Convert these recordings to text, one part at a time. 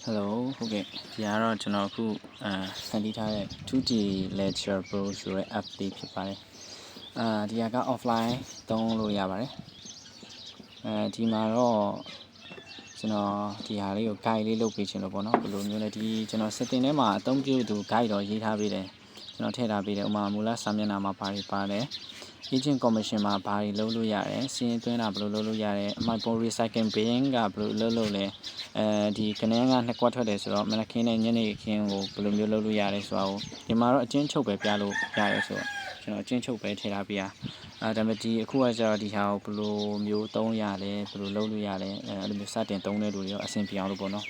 Hello, okay. Yara Janaku Sandita 2D Ledger Pro ဆိုတဲ့ app လေးဖြစ်ပါတယ်။ဒီက offline သုံးလို့ရပါတယ်။ဒီမှာတော့ကျွန်တော်ဒီဟာလေးကို guide လေးလုပ်ပေးချင်လို့ပေါ့နော်။ဘယ်လိုမျိုးလဲဒီကျွန်တော် setting ထဲမှာအသုံးပြုသူ guide တော့ရေးထားပေးတယ်။ကျွန်တော်ထည့်ထားပေးတယ်။ဥပမာမူလစာမျက်နှာမှာဘာတွေပါတယ်။ agent commission မှာဘာတွေလုပ်လို့ရတယ်။စီးရင်သွင်းတာဘယ်လိုလုပ်လို့ရတယ်။အမှန်ပေါ် recycling bin ကဘယ်လိုလုပ်လဲ။ဒီကနေကနှစ်ကွက်ထွက်တယ်ဆိုတော့မနက်ခင်းနဲ့ညနေခင်းကိုဘယ်လိုမျိုးလုပ်လို့ရတယ်ဆိုတာကိုဒီမှာတော့အချင်းချုပ်ပဲပြလို့ရတယ်ဆိုတော့ကျွန်တော်အချင်းချုပ်ပဲထည့်ထားပေးရဒါပေမဲ့ဒီအခုကကျတော့ဒီဟာကိုဘယ်လိုမျိုးသုံးရလဲဘယ်လိုလုပ်လို့ရလဲအဲ့လိုမျိုးစတင်သုံးတဲ့လူတွေရောအဆင်ပြေအောင်လို့ပေါ့နော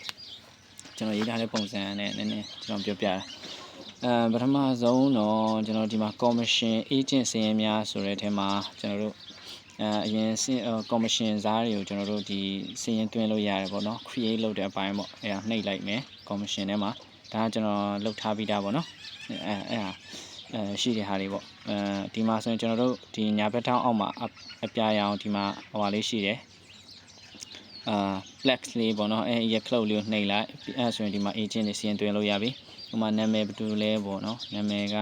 ်ကျွန်တော်ရေးထားတဲ့ပုံစံနဲ့နည်းနည်းကျွန်တော်ပြောပြတာပထမဆုံးတော့ကျွန်တော်ဒီမှာ commission agent စရင်းများဆိုတဲ့အထဲမှာကျွန်တော်တို့အရင်commission စားတွေကိုကျွန်တော်တို့ဒီစီရင်သွင်းလို့ရတယ်ပေါ့နော် create လုပ်တဲ့အပိုင်းပေါ့အဲ့ဒါနှိပ်လိုက်မယ် commission ထဲမှာဒါကကျွန်တော်လုပ်ထားပြီးသားပေါ့နော်အဲ့ဒါရှိတဲ့ဟာတွေပေါ့ဒီမှာဆိုရင်ကျွန်တော်တို့ဒီညာဘက်ထောင်းအောက်မှာအပြာရောင်ဒီမှာဟိုဟာလေးရှိတယ်flex လေးပေါ့နော်ရ cloud လေးကိုနှိပ်လိုက်အဲ့ဆိုရင်ဒီမှာ agent တွေစီရင်သွင်းလို့ရပြီဒီမှာနာမည်ဘယ်သူလဲပေါ့နော်နာမည်က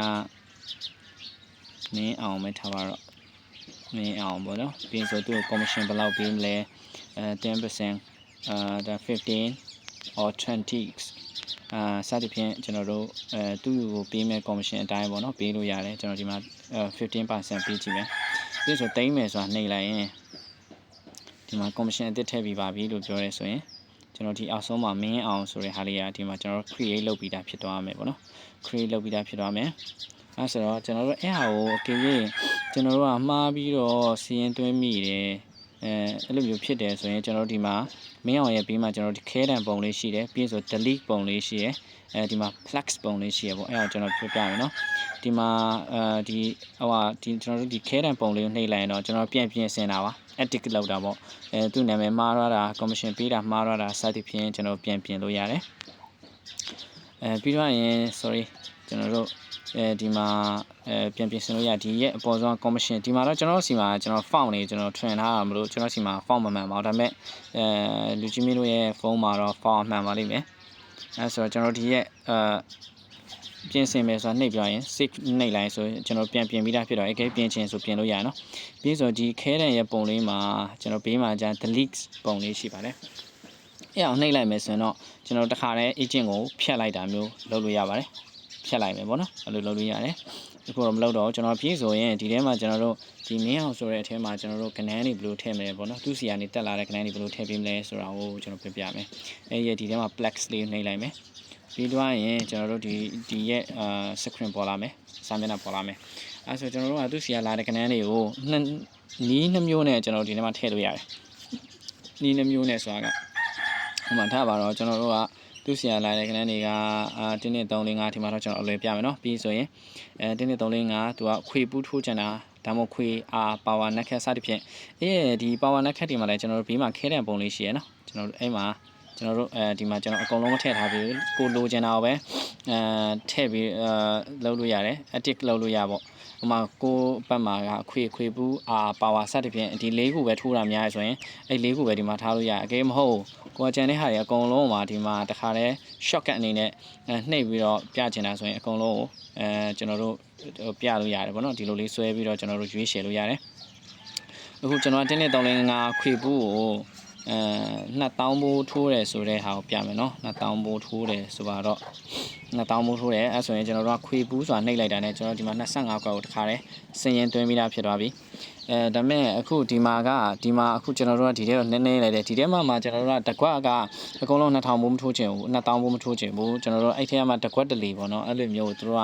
မင်းအောင်ပဲထားပါတော့မင်းအောင်ပေါ့နော်ပြီးရင်ဆိုသူ့ commission ဘယ်လောက်ပေးမလဲ10% ဒါ15 or 20စသဖြင့်ကျွန်တော်တို့သူ့ကိုပေးမဲ့ commission အတိုင်းပေါ့နော်ပေးလို့ရတယ်ကျွန်တော်ဒီမှာ15% ပေးကြည့်မယ်ပြီးဆိုတိမ့်မယ်ဆိုတာနှိပ်လိုက်ရင်ဒီမှာ commission အသစ်ထည့်ပြီးပါပြီလို့ပြောရဲဆိုရင်ကျွန်တော်ဒီအောက်ဆုံးမှာမင်းအောင်ဆိုတဲ့ဟာလေးကဒီမှာကျွန်တော် create လုပ်ပြီးသားဖြစ်သွားမယ်ပေါ့နော် create လုပ်ပြီးသားဖြစ်သွားမယ်အဲဆိုတော့ကျွန်တော်တို့အဲ့ဟာကိုအကယ်၍ကျွန်တော်တို့ကမှားပြီးတော့စီရင်သွင်းမိတယ်အဲ့လိုမျိုးဖြစ်တယ်ဆိုရင်ကျွန်တော်တို့ဒီမှာမင်းအောင်ရဲ့ပြီးမှကျွန်တော်ဒီခဲတံပုံလေးရှိတယ်ပြီးဆို delete ပုံလေးရှိတယ်ဒီမှာ flex ပုံလေးရှိရပေါ့အဲ့ဒါကျွန်တော်ပြပြမယ်နော်ဒီမှာဒီကျွန်တော်တို့ဒီခဲတံပုံလေးကိုနှိပ်လိုက်ရင်တော့ကျွန်တော်ပြင်ဆင်တာပါ edit လောက်တာပေါ့သူ့နာမည်မှားရတာ commission ပေးတာမှားရတာစသဖြင့်ကျွန်တော်ပြင်လို့ရတယ်ပြီးတော့ရင် sorry ကျွန်တော်တို့ဒီမှာပြင်ဆင်လို့ရဒီရဲ့အပေါ်ဆုံး commission ဒီမှာတော့ကျွန်တော်စီမှာကျွန်တော် font နေကျွန်တော်ထွင်ထားတာမလို့ကျွန်တော်စီမှာ font မမှန်ပါဘူးဒါပေမဲ့လူကြီးမင်းတို့ရဲ့ဖုန်းမှာတော့ font မှန်ပါလိမ့်မယ်အဲဆိုတော့ကျွန်တော်ဒီရဲ့ပြင်ဆင်မယ်ဆိုတာနှိပ်ပြရင် save နှိပ်လိုက်ဆိုရင်ကျွန်တော်ပြင်ပြီးသားဖြစ်တော့ပြင်ချင်ဆိုပြင်လို့ရနော်ပြီးဆိုဒီခဲတံရဲ့ပုံလေးမှာကျွန်တော်ဘေးမှာကျန် delete ပုံလေးရှိပါတယ်အဲ့အောင်နှိပ်လိုက်မယ်ဆိုရင်တော့ကျွန်တော်တခါတည်း agent ကိုဖြတ်လိုက်တာမျိုးလုပ်လို့ရပါတယ်ဖြတ်လိုက်မယ်ပေါ့နော်အဲ့လိုလုပ်လို့ရတယ်အခုတော့မလုပ်တော့ကျွန်တော်ပြေးဆိုရင်ဒီထဲမှာကျွန်တော်တို့ဒီမင်းအောင်ဆိုတဲ့အထဲမှာကျွန်တော်တို့ကဏ္ဍတွေဘယ်လိုထည့်မလဲပေါ့နော်သူစီကနေတက်လာတဲ့ကဏ္ဍတွေဘယ်လိုထည့်ပေးမလဲဆိုတာကိုကျွန်တော်ပြပြမယ်အဲ့ဒီဒီထဲမှာ plex လေးနှိပ်လိုက်မယ်ပြီးတော့ရင်ကျွန်တော်တို့ဒီရဲ့screen ပေါ်လာမယ်စာမျက်နှာပေါ်လာမယ်အဲဆိုကျွန်တော်တို့ကသူစီကလာတဲ့ကဏ္ဍတွေကိုနီးနှမျိုးနဲ့ကျွန်တော်ဒီထဲမှာထည့်လို့ရတယ်နီးနှမျိုးနဲ့ဆိုတာကဟိုမှာထားပါတော့ကျွန်တော်တို့ကသူစီရလာတဲ့ခဏတွေက1 2 3 4 5ဒီမှာတော့ကျွန်တော်အလွယ်ပြမယ်နော်ပြီးဆိုရင်1 2 3 4 5သူကခွေပူးထိုးချင်တာဒါမှမဟုတ်ခွေပါဝါနက်ခက်စသဖြင့်ဒီပါဝါနက်ခက်တွေမှာလည်းကျွန်တော်တို့ဘေးမှာခဲတဲ့ပုံလေးရှိရနော်ကျွန်တော်တို့အဲ့မှာကျွန်တော်တို့ဒီမှာကျွန်တော်အကုန်လုံးမထည့်ထားဘူးကိုလိုချင်တာကိုပဲထည့်ပြီးလုပ်လို့ရတယ် edit လုပ်လို့ရပေါ့ဟိုမှာကိုဘက်မှာကခွေပူးပါဝါစသဖြင့်ဒီ၄ခုပဲထိုးတာများရဆိုရင်အဲ့၄ခုပဲဒီမှာထားလို့ရအကယ်မဟုတ်ကိုကျန်တဲ့ဟာတွေအကုန်လုံးမှာဒီမှာတခါတည်း shortcut အနေနဲ့နှိပ်ပြီးတော့ပြချင်တာဆိုရင်အကုန်လုံးကိုကျွန်တော်တို့ပြလို့ရတယ်ပေါ့နော်ဒီလိုလေးဆွဲပြီးတော့ကျွန်တော်တို့ရွေးချယ်လို့ရတယ်အခုကျွန်တော်1 2 3 4 5ခွေပူးကို2000ဘိုးထိုးတယ်ဆိုတဲ့ဟာကိုပြမယ်နော်2000ဘိုးထိုးတယ်ဆိုတော့2000ဘိုးထိုးတယ်အဲဆိုရင်ကျွန်တော်တို့ကခွေပူးဆိုတာနှိပ်လိုက်တာနဲ့ကျွန်တော်ဒီမှာ25ခွက်ကိုတခါတည်းစင်ရင်သွင်းပြီးသားဖြစ်သွားပြီဒါမဲ့အခုဒီမှာအခုကျွန်တော်တို့ကဒီထဲတော့နည်းနည်းလိုက်တယ်ဒီထဲမှာကျွန်တော်တို့ကတကွက်ကအကုန်လုံး2000ဘိုးမထိုးချင်ဘူး2000ဘိုးမထိုးချင်ဘူးကျွန်တော်တို့အဲ့ထဲမှာတကွက်တလီပေါ့နော်အဲ့လိုမျိုးတို့က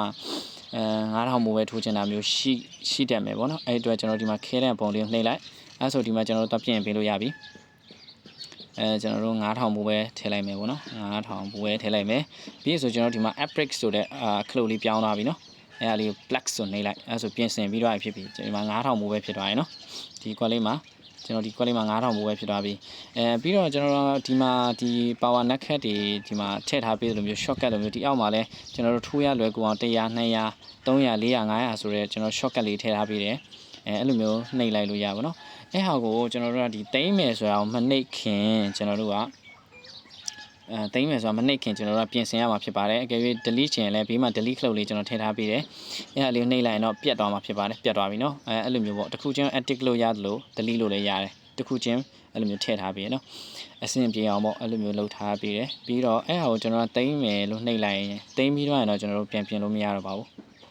9000ဘိုးပဲထိုးချင်တာမျိုးရှိတတ်မယ်ပေါ့နော်အဲ့အတွက်ကျွန်တော်ဒီမှာခဲတဲ့ပုံလေးကိုနှိပ်လိုက်အဲဆိုဒီမှာကျွန်တော်တို့ပြင်ပေးလို့ရပြီကျွန်တော်တို့9000ဘိုးပဲထည့်လိုက်မယ်ပေါ့နော်9000ဘိုးပဲထည့်လိုက်မယ်ပြီးဆိုကျွန်တော်ဒီမှာ apex ဆိုတဲ့ခလုတ်လေးပြောင်းသွားပြီနော်အဲ့ဒါလေးကို plex ဆိုနှိပ်လိုက်အဲဆိုပြင်ဆင်ပြီးတော့ဖြစ်ပြီဒီမှာ9000ဘိုးပဲဖြစ်သွားရင်နော်ဒီကွက်လေးမှာကျွန်တော်ဒီကွက်လေးမှာ9000ဘိုးပဲဖြစ်သွားပြီပြီးတော့ကျွန်တော်ဒီမှာဒီ power naked တွေဒီမှာထည့်ထားပေးလိုမျိုး shortcut လိုမျိုးဒီအောက်မှာလဲကျွန်တော်တို့ထိုးရလွယ်ကူအောင်100 200 300 400 500ဆိုတဲ့ကျွန်တော် shortcut လေးထည့်ထားပေးတယ်အဲ့လိုမျိုးနှိပ်လိုက်လို့ရပါတော့အဲ့ဟာကိုကျွန်တော်တို့ကဒီတိမ့်မယ်ဆိုတာကိုမနှိပ်ခင်ကျွန်တော်တို့က သိမ်းမယ်ဆိုတာမနှိပ်ခင်ကျွန်တော်တို့ပြင်ဆင်ရမှာဖြစ်ပါတယ်အကယ်၍ delete ချင်လဲဘေးမှာ delete ခလုတ်လေးကျွန်တော်ထည့်ထားပေးတယ်အဲ့ဒါလေးနှိပ်လိုက်ရင်တော့ပြတ်သွားမှာဖြစ်ပါတယ်ပြတ်သွားပြီနော်အဲ့လိုမျိုးပေါ့တစ်ခုချင်း edit လို့ရတယ်လို့ delete လို့လည်းရတယ်တစ်ခုချင်းအဲ့လိုမျိုးထည့်ထားပေးရနော်အဆင်ပြေအောင်ပေါ့အဲ့လိုမျိုးလုပ်ထားပေးတယ်ပြီးတော့အဲ့ဟာကိုကျွန်တော်သိမ်းမယ်လို့နှိပ်လိုက်ရင်သိမ်းပြီးတော့ရင်တော့ကျွန်တော်တို့ပြန်ပြင်လို့မရတော့ပါဘူး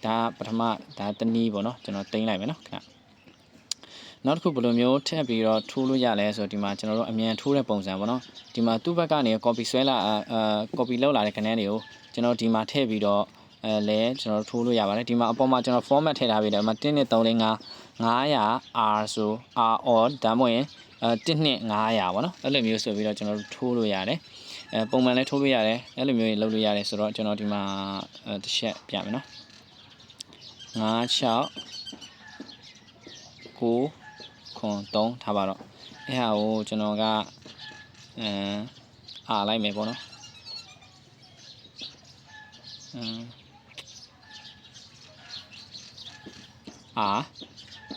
ဒါပထမဒါတနည်းပေါ့နော်ကျွန်တော်သိမ်းလိုက်မယ်နော်ခဏနောက်တစ်ခုဘယ်လိုမျိုးထည့်ပြီးတော့ထိုးလို့ရလဲဆိုတော့ဒီမှာကျွန်တော်တို့အမြန်ထိုးတဲ့ပုံစံပေါ့နော်ဒီမှာသူ့ဘက်ကနေ copy ဆွဲလာcopy လောက်လာတဲ့ခဏတွေကိုကျွန်တော်ဒီမှာထည့်ပြီးတော့လဲကျွန်တော်ထိုးလို့ရပါတယ်ဒီမှာအပေါ်မှာကျွန်တော် format ထည့်ထားပေးတယ်ဒီမှာ1 2 3 4 5 900 R ဆို R or ဒါမှမဟုတ်1 2 900ပေါ့နော်အဲ့လိုမျိုးဆိုပြီးတော့ကျွန်တော်တို့ထိုးလို့ရတယ်ပုံမှန်လည်းထိုးလို့ရတယ်အဲ့လိုမျိုးတွေလုပ်လို့ရတယ်ဆိုတော့ကျွန်တော်ဒီမှာတစ်ချက်ပြမယ်နော်5 6 9 ခွန်3ထားပါတော့အဲ့ဟာကိုကျွန်တော်ကအားလိုက်မယ်ပေါ့နော်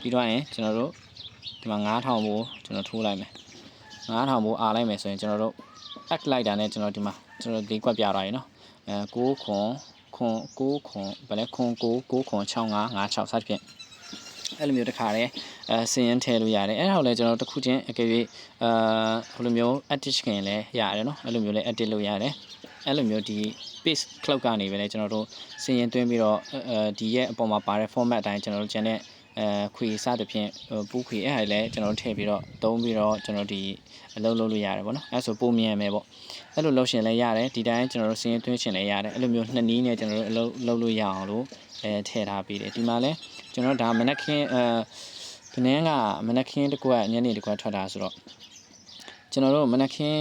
ပြီးတော့ရင်ကျွန်တော်တို့ဒီမှာ9000ဘိုးကျွန်တော်ထိုးလိုက်မယ်9000ဘိုးအားလိုက်မယ်ဆိုရင်ကျွန်တော်တို့ add လိုက်တာနဲ့ကျွန်တော်ဒီမှာကျွန်တော်၄ကွက်ပြသွားပြီနော်9ခွန်ဗလဲခွန်9ခွန်65 56စသဖြင့်အဲ့လိုမျိုးတစ်ခါတည်းစင်ရင်ထည့်လို့ရတယ်အဲ့ဒါကိုလည်းကျွန်တော်တစ်ခုချင်းအကယ်၍ဘယ်လိုမျိုး edit ခင်လဲရတယ်နော်အဲ့လိုမျိုးလည်း edit လုပ်ရတယ်အဲ့လိုမျိုးဒီ paste cloud ကနေပဲလေကျွန်တော်တို့စင်ရင်သွင်းပြီးတော့ဒီရဲ့အပေါ်မှာပါတဲ့ format အတိုင်းကျွန်တော်တို့ကျန်တဲ့ခွေစသဖြင့်ပူးခွေအဲ့ဒါလည်းကျွန်တော်တို့ထည့်ပြီးတော့သုံးပြီးတော့ကျွန်တော်ဒီအလုပ်လုပ်လို့ရတယ်ပေါ့နော်အဲ့ဆိုပုံမြန်မယ်ပေါ့အဲ့လိုလုပ်ရှင်လည်းရတယ်ဒီတိုင်းကျွန်တော်တို့စင်ရင်သွင်းရှင်လည်းရတယ်အဲ့လိုမျိုးနှစ်နည်းနဲ့ကျွန်တော်တို့အလုပ်လုပ်လို့ရအောင်လို့ထည့်ထားပေးတယ်ဒီမှာလည်းကျွန်တော်ဒါမနက်ခင်းခဏကမနက်ခင်းတစ်ခွက်ညနေတစ်ခွက်ထွက်တာဆိုတော့ကျွန်တော်တို့မနက်ခင်း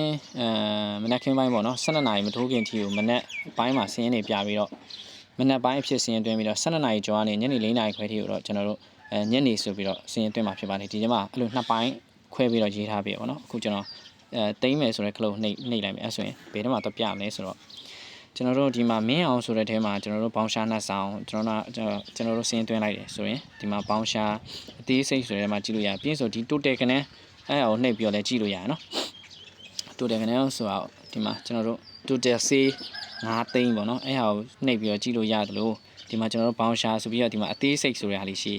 ပိုင်းပေါ့နော်12နာရီမထိုးခင်ထိကိုမနက်ပိုင်းမှာစင်းရင်းနေပြပြီးတော့မနက်ပိုင်းအဖြစ်စင်းရင်းတွင်းပြီးတော့12နာရီကျော်ကနေညနေ4နာရီခွဲထိကိုတော့ကျွန်တော်တို့ညနေဆိုပြီးတော့စင်းရင်းတွင်းမှာဖြစ်ပါတယ်ဒီထဲမှာအဲ့လိုနှစ်ပိုင်းခွဲပြီးတော့ရေးထားပြီပေါ့နော်အခုကျွန်တော်သိမ်းမယ်ဆိုတဲ့ခလုတ်နှိပ်လိုက်မယ်အဲ့ဆိုရင်ဘယ်တော့မှတော့ပြမလဲဆိုတော့ကျွန်တော်တို့ဒီမှာမင်းအောင်ဆိုတဲ့ထဲမှာကျွန်တော်တို့ဘောင်းရှာနှစ်ဆောင်ကျွန်တော်တို့စင်းသွင်းလိုက်တယ်ဆိုရင်ဒီမှာဘောင်းရှာအသေးစိတ်ဆိုတဲ့ထဲမှာကြည့်လို့ရပြင်းဆိုဒီ total ကနေအဲ့ဒါကိုနှိပ်ပြီးတော့လည်းကြည့်လို့ရနော် total ကနေဆိုတော့ဒီမှာကျွန်တော်တို့ total say 9သိန်းပေါ့နော်အဲ့ဟာကိုနှိပ်ပြီးတော့ကြည့်လို့ရတယ်လို့ဒီမှာကျွန်တော်တို့ဘောင်းရှာဆိုပြီးတော့ဒီမှာအသေးစိတ်ဆိုတဲ့ဟာလေးရှိ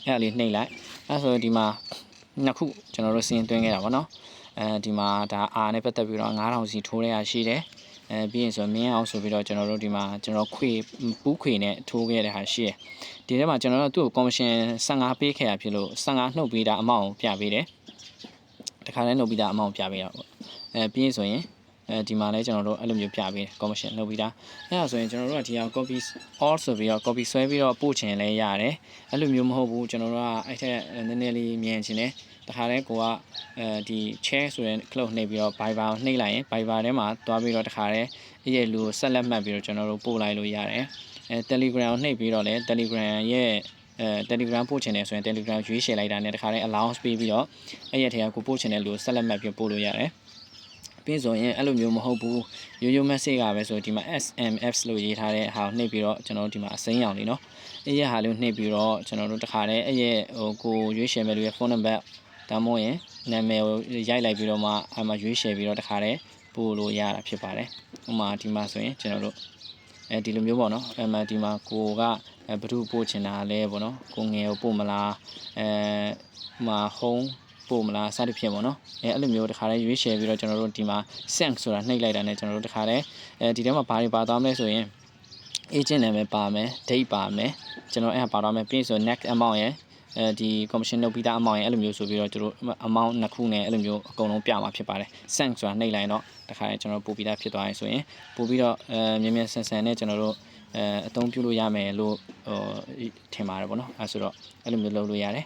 အဲ့ဒါလေးနှိပ်လိုက်အဲ့ဆိုဒီမှာနှစ်ခုကျွန်တော်တို့စင်းသွင်းခဲ့တာပေါ့နော်ဒီမှာဒါ R နဲ့ပတ်သက်ပြီးတော့9000စီထိုးရရှိတယ်ပြီးရင်ဆိုမင်းအောင်ဆိုပြီးတော့ကျွန်တော်တို့ဒီမှာကျွန်တော်ခွေပူးခွေနဲ့ထိုးခဲ့တဲ့ဟာရှိတယ်ဒီထဲမှာကျွန်တော်တို့သူ့ကိုကော်မရှင်15ပေးခဲ့ရဖြစ်လို့15နှုတ်ပေးတာအမောင့်ပြပေးတယ်တခါလဲနှုတ်ပေးတာအမောင့်ပြပေးတာပေါ့ပြီးရင်ဆိုရင်ဒီမှာလဲကျွန်တော်တို့အဲ့လိုမျိုးပြပေးတယ်ကော်မရှင်နှုတ်ပေးတာအဲ့ဒါဆိုရင်ကျွန်တော်တို့ကဒီအောင် copy all ဆိုပြီးတော့ copy ဆွဲပြီးတော့ပို့ချင်လဲရတယ်အဲ့လိုမျိုးမဟုတ်ဘူးကျွန်တော်တို့ကအဲ့ထက်နည်းနည်းလေးမြင်ချင်တယ်တခါလဲကိုကဒီ chair ဆိုရင် cloud နှိပ်ပြီးတော့ Viber ကိုနှိပ်လိုက်ရင် Viber ထဲမှာတွားပြီးတော့တခါလဲအဲ့ရဲ့လူကိုဆက်လက်မှတ်ပြီးတော့ကျွန်တော်တို့ပို့လိုက်လို့ရတယ်Telegram ကိုနှိပ်ပြီးတော့လဲ Telegram ရဲ့Telegram ပို့ချင်တယ်ဆိုရင် Telegram ရွေးချယ်လိုက်တာနဲ့တခါလဲ allowance ပေးပြီးတော့အဲ့ရဲ့ထဲကကိုပို့ချင်တဲ့လူကိုဆက်လက်မှတ်ပြီးပို့လို့ရတယ်ပြီးဆိုရင်အဲ့လိုမျိုးမဟုတ်ဘူးရိုး message ကပဲဆိုဒီမှာ SMS လို့ရေးထားတဲ့ဟာကိုနှိပ်ပြီးတော့ကျွန်တော်တို့ဒီမှာအစိမ်းရောင်လေးเนาะအဲ့ရဟာလေးကိုနှိပ်ပြီးတော့ကျွန်တော်တို့တခါတည်းအဲ့ရဲ့ကိုရွေးချယ်မဲ့လူရဲ့ phone number ဒါမှမဟုတ်ရင်နာမည်ကိုရိုက်လိုက်ပြီးတော့မှအဲ့မှာရွေးချယ်ပြီးတော့တခါတည်းပို့လို့ရတာဖြစ်ပါတယ်ဥပမာဒီမှာဆိုရင်ကျွန်တော်တို့ဒီလိုမျိုးပေါ့เนาะအဲ့မှာဒီမှာကိုကဘယ်သူပို့ချင်တာလဲပေါ့เนาะကိုငယ်ကိုပို့မလားမှာ homeပို့မလားစသဖြင့်ပေါ့နော်အဲ့လိုမျိုးတခါတည်းရွေးချယ်ပြီးတော့ကျွန်တော်တို့ဒီမှာ send ဆိုတာနှိပ်လိုက်တာနဲ့ကျွန်တော်တို့တခါတည်းဒီထဲမှာဘာတွေပါသွားမလဲဆိုရင် agent နာမည်ပါမယ် date ပါမယ်ကျွန်တော်အဲ့ပါသွားမယ်ပြီးဆို next amount ရယ်ဒီ commission လုပ်ပြီးသား amount ရယ်အဲ့လိုမျိုးဆိုပြီးတော့တို့ amount နှစ်ခုနဲ့အဲ့လိုမျိုးအကုန်လုံးပြမှာဖြစ်ပါတယ် send ဆိုတာနှိပ်လိုက်တော့တခါတည်းကျွန်တော်ပို့ပြီးသားဖြစ်သွားရင်ဆိုရင်ပို့ပြီးတော့မြန်မြန်ဆန်ဆန်နဲ့ကျွန်တော်တို့အသုံးပြုလို့ရမယ်လို့ထင်ပါတယ်ပေါ့နော်အဲဆိုတော့အဲ့လိုမျိုးလုပ်လို့ရတယ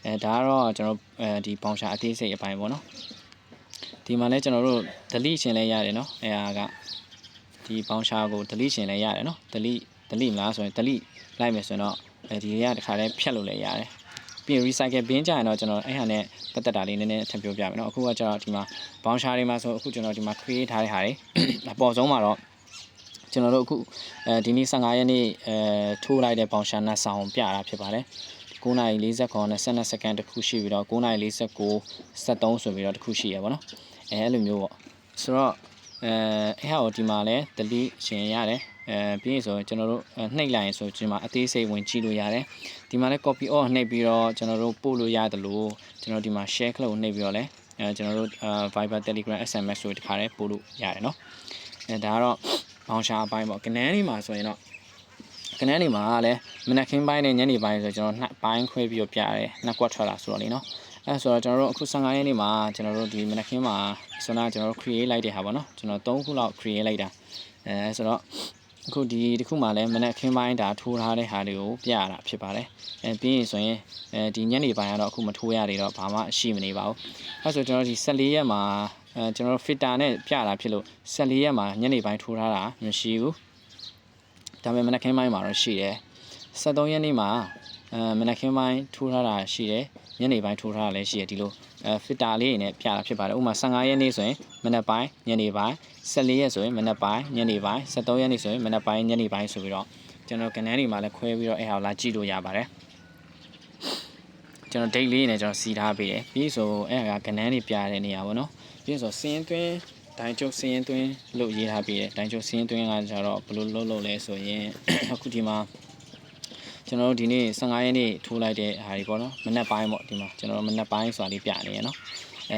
်ဒါကတော့ကျွန်တော်ဒီဘောင်ရှာအသေးစိတ်အပိုင်းပေါ့နော်ဒီမှာလည်းကျွန်တော်တို့ delete ရှင်လဲရတယ်နော်အဲဟာကဒီဘောင်ရှာကို delete ရှင်လဲရတယ်နော် delete မလားဆိုရင် delete လိုက်မယ်ဆိုရင်တော့ဒီတွေကတခါတည်းဖြတ်လို့လဲရတယ်ပြီးရင် recycle bin ကြရင်တော့ကျွန်တော်အဲ့ဟာနဲ့ပတ်သက်တာလေးနည်းနည်းထပ်ပြောပြမယ်နော်အခုကကျွန်တော်ဒီမှာဘောင်ရှာတွေမှာဆိုအခုကျွန်တော်ဒီမှာ create ထားတဲ့ဟာတွေအပေါ်ဆုံးမှာတော့ကျွန်တော်တို့အခုဒီနေ့15ရက်နေ့ထိုးလိုက်တဲ့ဘောင်ရှာနဲ့ဆောင်ပြတာဖြစ်ပါတယ်9:49 22စက္ကန့်တစ်ခုရှိပြီးတော့9:49 73ဆိုပြီးတော့တစ်ခုရှိရပါတော့အဲ့လိုမျိုးပေါ့ဆိုတော့ အဲ့ဟာကိုဒီမှာလည်း delete ရှင်ရတယ်ပြီးရင်ဆိုကျွန်တော်တို့နှိပ်လိုက်ရင်ဆိုဒီမှာအသေးစိတ်ဝင်ကြည့်လို့ရတယ်ဒီမှာလည်း copy all နှိပ်ပြီးတော့ကျွန်တော်တို့ပို့လို့ရတယ်လို့ကျွန်တော်ဒီမှာ share ခလို့နှိပ်ပြီးတော့လည်းကျွန်တော်တို့ Viber Telegram SMS တို့တခါတည်းပို့လို့ရတယ်เนาะဒါကတော့ဘောင်ရှာအပိုင်းပေါ့ကနန်းလေးမှာဆိုရင်တော့ကနန်းလေးမှာလည်းမနက်ခင်းပိုင်းနဲ့ညနေပိုင်းဆိုကျွန်တော်နှစ်ပိုင်းခွဲပြီးတော့ပြရတယ်နှစ်ကွက်ထွက်လာဆိုတော့လေเนาะအဲ့ဆိုတော့ကျွန်တော်တို့အခု15ရက်နေ့မှာကျွန်တော်တို့ဒီမနက်ခင်းမှာဆိုတော့ကျွန်တော်တို့ create လိုက်တဲ့ဟာပေါ့နော်ကျွန်တော်3ခုလောက် create လိုက်တာဆိုတော့အခုဒီတစ်ခုမှလည်းမနက်ခင်းပိုင်းဒါထိုးထားတဲ့ဟာတွေကိုပြရတာဖြစ်ပါတယ်ပြီးရင်ဆိုရင်ဒီညနေပိုင်းကတော့အခုမထိုးရသေးတော့ဘာမှရှိမနေပါဘူးအဲ့ဆိုကျွန်တော်ဒီ14ရက်မှာကျွန်တော် filter နဲ့ပြတာဖြစ်လို့14ရက်မှာညနေပိုင်းထိုးထားတာမရှိဘူးဒါပေမဲ့မနက်ခင်းပိုင်းမှာတော့ရှိတယ်73ရက်နေ့မှာမနက်ခင်းပိုင်းထိုးထားတာရှိတယ်ညနေပိုင်းထိုးထားတာလည်းရှိတယ်ဒီလို filter လေးနဲ့ပြတာဖြစ်ပါတယ်ဥပမာ15ရက်နေ့ဆိုရင်မနက်ပိုင်းညနေပိုင်း14ရက်ဆိုရင်မနက်ပိုင်းညနေပိုင်း73ရက်နေ့ဆိုရင်မနက်ပိုင်းညနေပိုင်းဆိုပြီးတော့ကျွန်တော်ကဏ္ဍတွေမှာလည်းခွဲပြီးတော့အဲ့ဟာလာကြည့်လို့ရပါတယ်ကျွန်တော် date လေးနဲ့ကျွန်တော်စီထားပေးတယ်ပြီးဆိုအဲ့ဟာကကဏ္ဍတွေပြတဲ့နေရာပေါ့နော်ပြီးဆိုစင်းသွင်းဒိုင်ချုပ်စင်းသွင်းလို့ရေးထားပေးတယ်ဒိုင်ချုပ်စင်းသွင်းကကျတော့ဘယ်လိုလုပ်လဲဆိုရင်အခုဒီမှာကျွန်တော်တို့ဒီနေ့15ရက်နေ့ထိုးလိုက်တဲ့ဟာတွေပေါ့နော်မနက်ပိုင်းပေါ့ဒီမှာကျွန်တော်တို့မနက်ပိုင်းဆိုတာလေးပြနေရနော်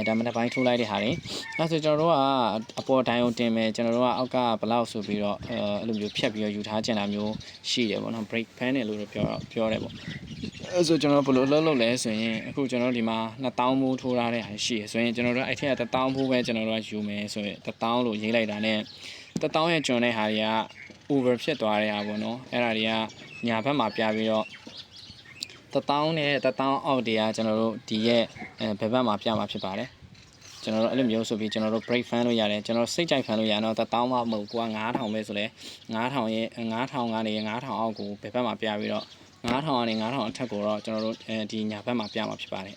ဒါမနက်ပိုင်းထိုးလိုက်တဲ့ဟာတွေအဲဆိုကျွန်တော်တို့ကအပေါ်တိုင်းကိုတင်မယ်ကျွန်တော်တို့ကအောက်ကဘလောက်ဆိုပြီးတော့အဲ့လိုမျိုးဖြတ်ပြီးတော့ယူထားချင်တာမျိုးရှိတယ်ပေါ့နော် break pan နဲ့လို့ပြောတယ်ပေါ့အဲဆိုကျွန်တော်ဘယ်လိုလုပ်လဲဆိုရင်အခုကျွန်တော်ဒီမှာ2000မိုးထိုးထားတဲ့ဟာရှိရဆိုရင်ကျွန်တော်တို့အဲ့ထက်က1000မိုးပဲကျွန်တော်တို့ကယူမယ်ဆိုရင်1000လို့ရေးလိုက်တာနဲ့1000ရဲ့ကျွန်တဲ့ဟာတွေက over ဖြစ်သွားတဲ့ဟာပေါ့နော်အဲ့ဒါတွေကညာဘက်မှာပြပြီးတော့1000နဲ့1000အောက်တည်းကကျွန်တော်တို့ဒီရဲ့ဘယ်ဘက်မှာပြမှာဖြစ်ပါတယ်ကျွန်တော်တို့အဲ့လိုမျိုးဆိုပြီးကျွန်တော်တို့ break fan လို့ရတယ်ကျွန်တော်စိတ်ကြိုက်ဖန်လို့ရတော့1000မှမဟုတ်ဘူးက9000ပဲဆိုလဲ9000ရဲ့9000ကနေ9000အောက်ကိုဘယ်ဘက်မှာပြပြီးတော့9000ကနေ9000အထက်ကိုတော့ကျွန်တော်တို့ဒီညာဘက်မှာပြမှာဖြစ်ပါတယ်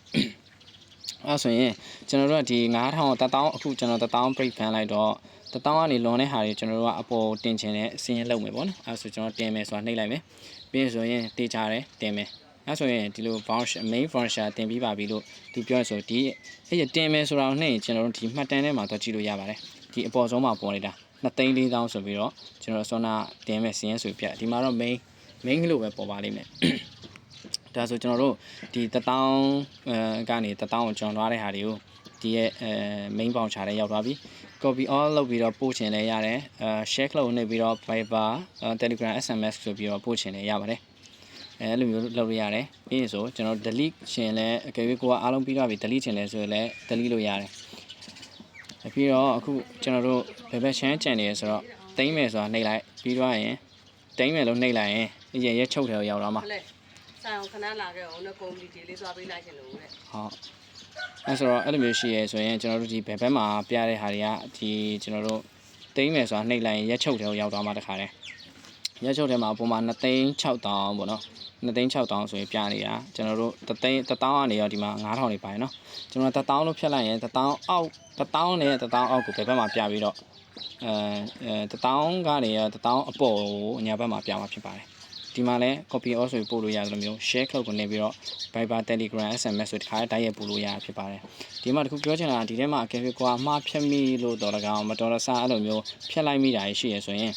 အဲ့ဆိုရင်ကျွန်တော်တို့ကဒီ9000 1000အခုကျွန်တော်1000 break fan လိုက်တော့1000ကနေလွန်တဲ့ဟာတွေကျွန်တော်တို့ကအပေါ်တင်ချင်တဲ့အစင်းလုံးမယ်ပေါ့နော်အဲ့ဆိုကျွန်တော်တင်မယ်ဆိုတာနှိပ်လိုက်မယ်ပြီးရင်ဆိုရင်တေချာတယ်တင်မယ်အဲ့ဆိုရင်ဒီလို main function တင်ပြီးပါပြီလို့သူပြောရဆိုဒီအဲ့ရတင်မယ်ဆိုတာကိုနှိပ်ရင်ကျွန်တော်တို့ဒီမှတ်တမ်းထဲမှာတော့ကြည့်လို့ရပါတယ်ဒီအပေါ်ဆုံးမှာပေါ်နေတာ2,400,000ဆိုပြီးတော့ကျွန်တော်စောနာတင်မယ်စင်းဆိုပြဒီမှာတော့ main လို့ပဲပေါ်ပါလိမ့်မယ်ဒါဆိုကျွန်တော်တို့ဒီ1000ကနေ1000ကိုကျွန်တော်သွားတဲ့ဟာတွေကိုဒီရဲ့main voucher ထဲရောက်သွားပြီ copy all လုပ်ပြီးတော့ပို့ချင်လဲရတယ်share လို့နှိပ်ပြီးတော့ Viber Telegram SMS ဆိုပြီးတော့ပို့ချင်လဲရပါတယ်အဲ့လိုမျိုးလုပ်လို့ရတယ်ပြီးရင်ဆိုကျွန်တော် delete ချင်လဲအကယ်၍ကိုကအားလုံးပြီးသွားပြီ delete ချင်လဲဆိုရင်လဲ delete လို့ရတယ်ပြီးတော့အခုကျွန်တော်တို့ဘယ်ဘက်ချမ်းကြံနေရဆိုတော့တိမ့်မယ်ဆိုတာနှိပ်လိုက်ပြီးတော့ရင်တိမ့်မယ်လို့နှိပ်လိုက်ရင်ရဲချုပ်တယ်ရောက်တော့မှာဆိုင်အောင်ခဏလာခဲ့အောင်နဲ့ကုမ္ပဏီလေးသွားပေးလိုက်ရှင်လို့တဲ့ဟုတ်အဲ့ဆိုတော့အဲ့လိုမျိုးရှိရဲဆိုရင်ကျွန်တော်တို့ဒီဘယ်ဘက်မှာပြတဲ့ဟာတွေကဒီကျွန်တော်တို့တိမ့်မယ်ဆိုတာနှိပ်လိုက်ရင်ရဲချုပ်တယ်ရောက်တော့မှာတခါတည်းရဲချုပ်ထဲမှာအပေါ်မှာ2,600,000ပေါ့နော်2,600,000ဆိုရင်ပြနေတာကျွန်တော်တို့1000ကနေရောဒီမှာ9000နေပါတယ်နော်ကျွန်တော်1000လို့ဖြတ်လိုက်ရင်1000အောက်1000နဲ့1000အောက်ကိုဘယ်ဘက်မှာပြပြီးတော့1000ကနေရော1000အပေါ်ကိုအညာဘက်မှာပြမှာဖြစ်ပါတယ်ဒီမှာလည်း copy all ဆိုပြီးပို့လို့ရတယ်လို့မျိုး share club ကိုနေပြီးတော့ Viber Telegram SMS ဆိုတခါတိုက်ရိုက်ပို့လို့ရဖြစ်ပါတယ်ဒီမှာတခုပြောချင်တာဒီထဲမှာအကယ်၍ကိုအမှားဖြတ်မိလို့တော်တကောင်မတော်တဆအဲ့လိုမျိုးဖြတ်လိုက်မိတာရှိရဆိုရင်ဥ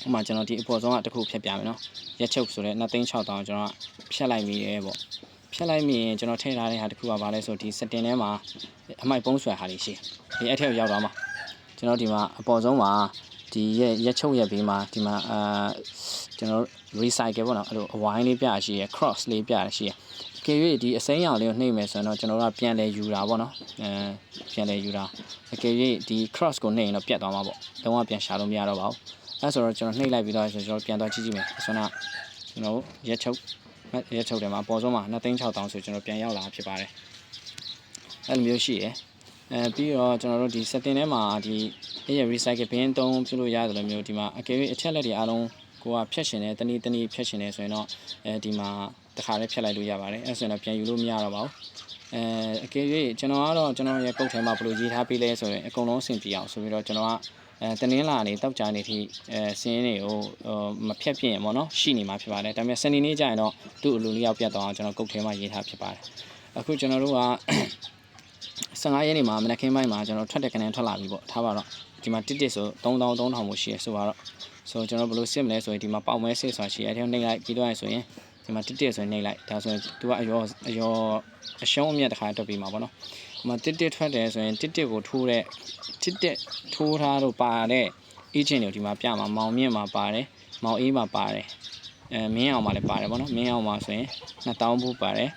ပမာကျွန်တော်ဒီအပေါ်ဆုံးကတခုဖြတ်ပြမယ်နော်ရက်ချုပ်ဆိုတဲ့2,600,000ကျွန်တော်ဖြတ်လိုက်မိရဲပေါ့ဖြတ်လိုက်မိရင်ကျွန်တော်ထည့်ထားတဲ့ဟာတခုကဘာလဲဆိုဒီ setting ထဲမှာအမိုက်ပုံးဆွဲဟာလေးရှိဒီအထက်ကိုရောက်သွားမှာကျွန်တော်ဒီမှာအပေါ်ဆုံးမှာဒီရက်ချုပ်ရက်ဘေးမှာဒီမှာကျွန်တော် recycle ပေါ့နော်အဲ့လိုအဝိုင်းလေးပြရှိရ cross လေးပြရှိရကယ်၍ဒီအစိမ်းရောင်လေးကိုနှိပ်မယ်ဆိုရင်တော့ကျွန်တော်တို့ကပြန်လဲယူတာပေါ့နော်ပြန်လဲယူတာအကယ်၍ဒီ cross ကိုနှိပ်ရင်တော့ပြတ်သွားမှာပေါ့လုံးဝပြန်ရှာလို့မရတော့ပါဘူးအဲ့ဆိုတော့ကျွန်တော်နှိပ်လိုက်ပြီးတော့ဆိုကျွန်တော်ပြန်သွားကြည့်ကြည့်မယ်ဆိုတော့ကျွန်တော်ရက်ချုပ်တယ်မှာအပေါ်ဆုံးမှာ2,600,000ဆိုကျွန်တော်ပြန်ရောက်လာဖြစ်ပါတယ်အဲ့လိုမျိုးရှိရပြီးတော့ကျွန်တော်တို့ဒီ setting ထဲမှာဒီအဲ့ရ recycle bin တုံးပြုလို့ရတယ်လို့မျိုးဒီမှာအကယ်၍အချက်လက်တွေအားလုံးကိုကဖြတ်ရှင်တယ်တနည်းဖြတ်ရှင်တယ်ဆိုရင်တော့ဒီမှာတခါလေးဖြတ်လိုက်လို့ရပါတယ်အဲ့ဆိုရင်တော့ပြန်ယူလို့မရတော့ပါဘူးအကယ်၍ကျွန်တော်ကတော့ကျွန်တော်ရဲ့ကုတ်ထဲမှာဘယ်လိုရေးထားပေးလဲဆိုရင်အကုန်လုံးအဆင်ပြေအောင်ဆိုပြီးတော့ကျွန်တော်ကတနင်းလာနေတောက်ကြနေထိစင်းတွေကိုမဖြတ်ပြင်းပေါ့နော်ရှိနေမှာဖြစ်ပါတယ်ဒါပေမဲ့စနေနေ့ကျရင်တော့သူ့အလိုလျောက်ပြတ်သွားအောင်ကျွန်တော်ကုတ်ထဲမှာရေးထားဖြစ်ပါတယ်အခုကျွန်တော်တို့က15ရက်နေ့မှာမနက်ခင်းပိုင်းမှာကျွန်တော်ထွက်တဲ့ကနေထွက်လာပြီပေါ့ထားပါတော့ ဒီမှာတစ်ဆို3300မို့ရှိရဆိုတော့ဆိုကျွန်တော်ဘယ်လိုစစ်မလဲဆိုရင်ဒီမှာပေါက်မဲစစ်ဆိုတာရှိရတဲ့နှိမ့်လိုက်ပြီးတော့ဆိုရင်ဒီမှာတစ်ဆိုရင်နှိမ့်လိုက်ဒါဆိုရင်သူကအရောအရှုံးအမြတ်တစ်ခါတွက်ပြီးမှာပေါ့နော်ဒီမှာတစ်ထွက်တယ်ဆိုရင်တစ်ကိုထိုးတဲ့တစ်ထိုးထားလို့ပါတဲ့ agent တွေဒီမှာပြမှာမောင်မြင့်မှာပါတယ်မောင်အေးမှာပါတယ်မင်းအောင်မှာလည်းပါတယ်ပေါ့နော်မင်းအောင်မှာဆိုရင်2000ဘူးပါတယ်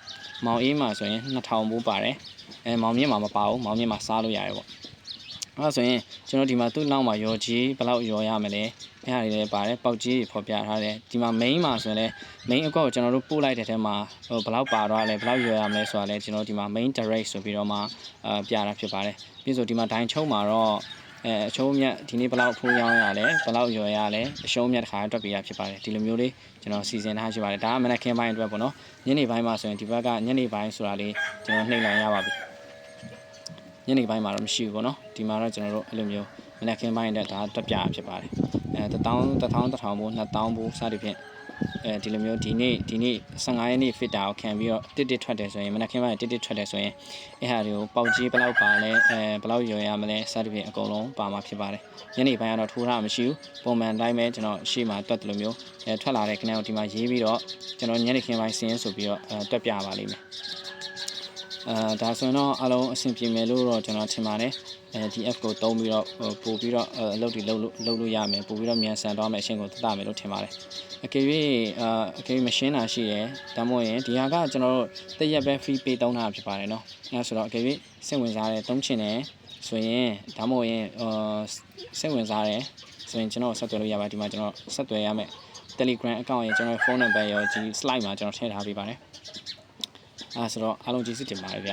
မောင်အေးမှာဆိုရင်2000ဘူးပါတယ်မောင်မြင့်မှာမပါဘူးမောင်မြင့်မှာစားလို့ရတယ်ပေါ့အဲ့ဒါဆိုရင်ကျွန်တော်ဒီမှာသူ့နောက်မှာရောကြီးဘယ်လောက်ရောရမလဲအဲ့ဟာတွေလည်းပါတယ်ပေါက်ကြီးဖော်ပြထားတယ်ဒီမှာ main မှာဆိုရင်လည်း main အကောက်ကိုကျွန်တော်တို့ပို့လိုက်တဲ့ထဲမှာဘယ်လောက်ပါတော့လဲဘယ်လောက်ရောရမလဲဆိုတာလည်းကျွန်တော်ဒီမှာ main direct ဆိုပြီးတော့မှပြတာဖြစ်ပါတယ်ပြီးဆိုဒီမှာဒိုင်ချုံမှာတော့အချိုးမြတ်ဒီနေ့ဘယ်လောက်ဖိုးရောင်းရလဲဘယ်လောက်ရော်ရလဲအရှုံးမြတ်တစ်ခါတွက်ပေးရဖြစ်ပါတယ်ဒီလိုမျိုးလေးကျွန်တော်စီစဉ်ထားရှိပါတယ်ဒါကမနက်ခင်းပိုင်းအတွက်ပေါ့နော်ညနေပိုင်းမှာဆိုရင်ဒီဘက်ကညနေပိုင်းဆိုတာလေးကျွန်တော်နှိမ့်လိုက်ရပါပြီညနေပိုင်းမှာတော့မရှိဘူးပေါ့နော်ဒီမှာတော့ကျွန်တော်တို့အဲ့လိုမျိုးမနက်ခင်းပိုင်းအတွက်ဒါတွက်ပြဖြစ်ပါတယ်1000ဘူး2000ဘူးစသည်ဖြင့်ဒီလိုမျိုးဒီနေ့15ရက်နေ့ fit တာကိုခံပြီးတော့တစ်ထွက်တယ်ဆိုရင်မနက်ခင်းပိုင်းတစ်ထွက်တယ်ဆိုရင်အဲ့ဟာတွေကိုပေါက်ကြီးဘယ်လောက်ပါလဲဘယ်လောက်ရော်ရမလဲစသဖြင့်အကုန်လုံးပါမှာဖြစ်ပါတယ်ညနေပိုင်းကတော့ထိုးထားမရှိဘူးပုံမှန်တိုင်းပဲကျွန်တော်ရှေ့မှာတွက်တယ်လို့မျိုးထွက်လာတဲ့ခဏကိုဒီမှာရေးပြီးတော့ကျွန်တော်ညနေခင်းပိုင်းစင်းဆိုပြီးတော့တွက်ပြပါလိမ့်မယ်ဒါဆိုရင်တော့အလုံးအဆင်ပြေမယ်လို့တော့ကျွန်တော်ထင်ပါတယ်ဒီ app ကိုသုံးပြီးတော့ပို့ပြီးတော့အလုပ်တွေလုပ်လို့ရမယ်ပို့ပြီးတော့မြန်ဆန်သွားမယ်အချိန်ကိုသက်သာမယ်လို့ထင်ပါတယ်အကယ်၍မရှင်းတာရှိတယ်ဒါမှမဟုတ်ရင်ဒီဟာကကျွန်တော်တို့တရက်ပဲ free pay သုံးတာဖြစ်ပါတယ်နော်အဲဆိုတော့အကယ်၍စိတ်ဝင်စားတယ်သုံးချင်တယ်ဆိုရင်ဒါမှမဟုတ်ရင်စိတ်ဝင်စားတယ်ဆိုရင်ကျွန်တော်ဆက်သွယ်လို့ရပါတယ်ဒီမှာကျွန်တော်ဆက်သွယ်ရမယ် Telegram account ရဲ့ကျွန်တော်ဖုန်းနံပါတ်ရောဒီ slide မှာကျွန်တော်ထည့်ထားပေးပါတယ်အဲဆိုတော့အားလုံးကျေးဇူးတင်ပါတယ်ဗျ